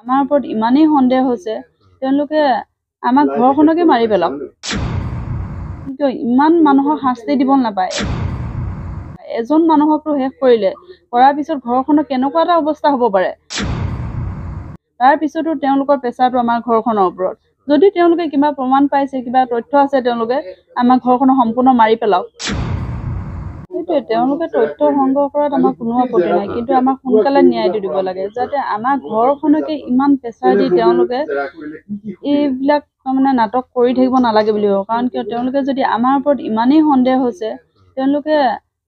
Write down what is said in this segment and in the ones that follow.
আমাৰ ওপৰত ইমানেই সন্দেহ হৈছে তেওঁলোকে আমাৰ ঘৰখনকে মাৰি পেলাওক কিয় ইমান মানুহক শাস্তি দিব নাপায় এজন মানুহকটো শেষ কৰিলে কৰাৰ পিছত ঘৰখনৰ কেনেকুৱা এটা অৱস্থা হ'ব পাৰে তাৰ পিছতো তেওঁলোকৰ প্ৰেছাৰটো আমাৰ ঘৰখনৰ ওপৰত যদি তেওঁলোকে কিবা প্ৰমাণ পাইছে কিবা তথ্য আছে তেওঁলোকে আমাৰ ঘৰখনৰ সম্পূৰ্ণ মাৰি পেলাওক সেইটোৱে তেওঁলোকে তথ্য সংগ্ৰহ কৰাত আমাৰ কোনো আপত্তি নাই কিন্তু আমাক সোনকালে ন্যায়টো দিব লাগে যাতে আমাৰ ঘৰখনকে ইমান প্ৰেছাৰ দি তেওঁলোকে এইবিলাক মানে নাটক কৰি থাকিব নালাগে বুলি ভাবোঁ কাৰণ কিয় তেওঁলোকে যদি আমাৰ ওপৰত ইমানেই সন্দেহ হৈছে তেওঁলোকে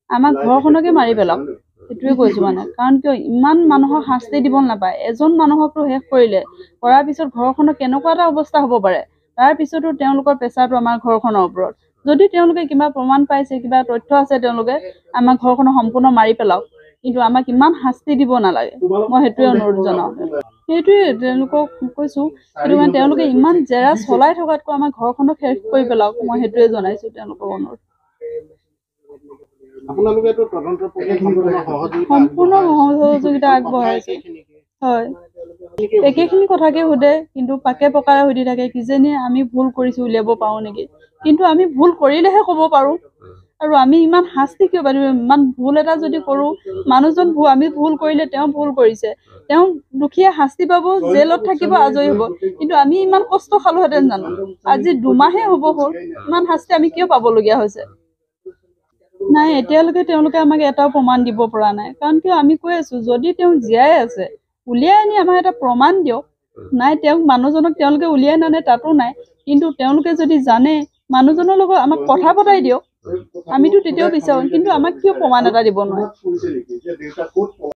আমাৰ ঘৰখনকে মাৰি পেলাওক সেইটোৱে কৈছোঁ মানে কাৰণ কিয় ইমান মানুহক শাস্তি দিব নাপায় এজন মানুহকটো শেষ কৰিলে কৰাৰ পিছত ঘৰখনৰ কেনেকুৱা এটা অৱস্থা হ'ব পাৰে তাৰ পিছতো তেওঁলোকৰ প্ৰেছাৰটো আমাৰ ঘৰখনৰ ওপৰত যদি তেওঁলোকে কিবা প্ৰমাণ পাইছে কিবা তথ্য আছে তেওঁলোকে আমাৰ ঘৰখনৰ সম্পূৰ্ণ মাৰি পেলাওক কিন্তু আমাক ইমান শাস্তি দিব নালাগে মই সেইটোৱে অনুৰোধ জনাওঁ সেইটোৱে তেওঁলোকক কৈছোঁ কিন্তু মানে তেওঁলোকে ইমান জেৰা চলাই থকাতকৈ আমাৰ ঘৰখনক শেষ কৰি পেলাওক মই সেইটোৱে জনাইছোঁ তেওঁলোকক অনুৰোধ সম্পূৰ্ণ সহযোগিতা আগবঢ়াইছে হয় একেখিনি কথাকে সোধে কিন্তু পাকে পকাৰে সুধি থাকে কিজানি আমি ভুল কৰিছোঁ উলিয়াব পাৰোঁ নেকি কিন্তু আমি ভুল কৰিলেহে ক'ব পাৰোঁ আৰু আমি ইমান শাস্তি কিয় পাৰিম ইমান ভুল এটা যদি কৰোঁ মানুহজন আমি ভুল কৰিলে তেওঁ ভুল কৰিছে তেওঁ দুখীয়া শাস্তি পাব জেলত থাকিব আজৰি হ'ব কিন্তু আমি ইমান কষ্ট খালোহেঁতেন জানো আজি 2 মাহে হ'ব হ'ল ইমান শাস্তি আমি কিয় পাবলগীয়া হৈছে নাই এতিয়ালৈকে তেওঁলোকে আমাক এটাও প্ৰমাণ দিব পৰা নাই কাৰণ কিয় আমি কৈ আছোঁ যদি তেওঁ জীয়াই আছে উলিয়াই আনি আমাক এটা প্ৰমাণ দিয়ক নাই তেওঁক মানুহজনক তেওঁলোকে উলিয়াই নানে তাতো নাই কিন্তু তেওঁলোকে যদি জানে মানুহজনৰ লগত আমাক কথা পতাই দিয়ক আমিতো তেতিয়াও বিচাৰোঁ কিন্তু আমাক কিয় প্ৰমাণ এটা দিব নোৱাৰে